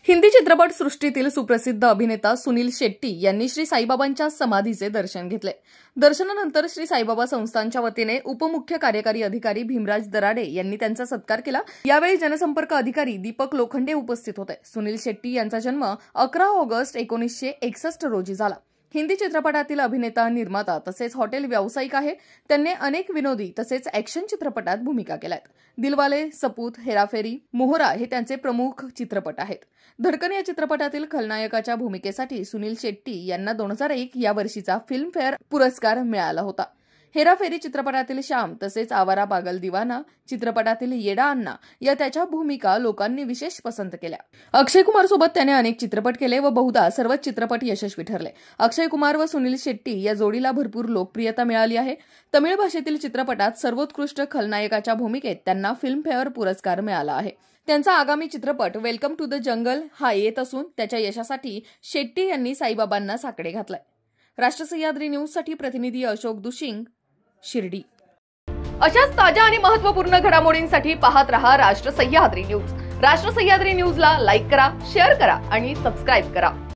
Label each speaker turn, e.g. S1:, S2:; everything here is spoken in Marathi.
S1: हिंदी चित्रपट सृष्टीतील सुप्रसिद्ध अभिनेता सुनील शेट्टी यांनी श्री साईबाबांच्या समाधीचे दर्शन घेतले। दर्शनानंतर श्री साईबाबा संस्थांच्या वतीने उपमुख्य कार्यकारी अधिकारी भीमराज दराडे यांनी त्यांचा सत्कार केला। यावेळी जनसंपर्क अधिकारी दीपक लोखंडे उपस्थित होते। सुनील शेट्टी यांचा जन्म 11 ऑगस्ट 1961 रोजी झाला। हिंदी चित्रपटातील अभिनेता, निर्माता तसेच हॉटेल व्यावसायिक आहे। त्यांनी अनेक विनोदी तसेच ॲक्शन चित्रपटात भूमिका केल्यात। दिलवाले, सपूत, हेराफेरी, मोहरा हे त्यांचे प्रमुख चित्रपट आहेत। धडकन या चित्रपटातील खलनायकाच्या भूमिकेसाठी सुनील शेट्टी यांना 2001 या वर्षीचा फिल्मफेअर पुरस्कार मिळाला होता। हेराफेरी चित्रपटातील श्याम तसेच आवारा पागल दीवाना चित्रपटातील येडा अण्णा या त्याच्या भूमिका लोकांनी विशेष पसंत केल्या। अक्षय कुमार सोबत त्याने अनेक चित्रपट केले व बहुधा सर्वच चित्रपट यशस्वी ठरले। अक्षय कुमार व सुनील शेट्टी या जोडीला भरपूर लोकप्रियता मिळाली आहे। तमिळ भाषेतील चित्रपटात सर्वोत्कृष्ट खलनायकाच्या भूमिकेत त्यांना फिल्मफेअर पुरस्कार मिळाला आहे। त्यांचा आगामी चित्रपट वेलकम टू द जंगल हा येत असून त्याच्या यशासाठी शेट्टी यांनी साईबाबांना साकडे घातलाय। राष्ट्र सह्याद्री न्यूजसाठी प्रतिनिधी अशोक दुशिंग, शिर्डी। अशाच ताज्या आणि महत्त्वपूर्ण घडामोडींसाठी पाहत रहा राष्ट्र सह्याद्री न्यूज। राष्ट्र सह्याद्री न्यूजला लाईक करा, शेअर करा आणि सबस्क्राइब करा।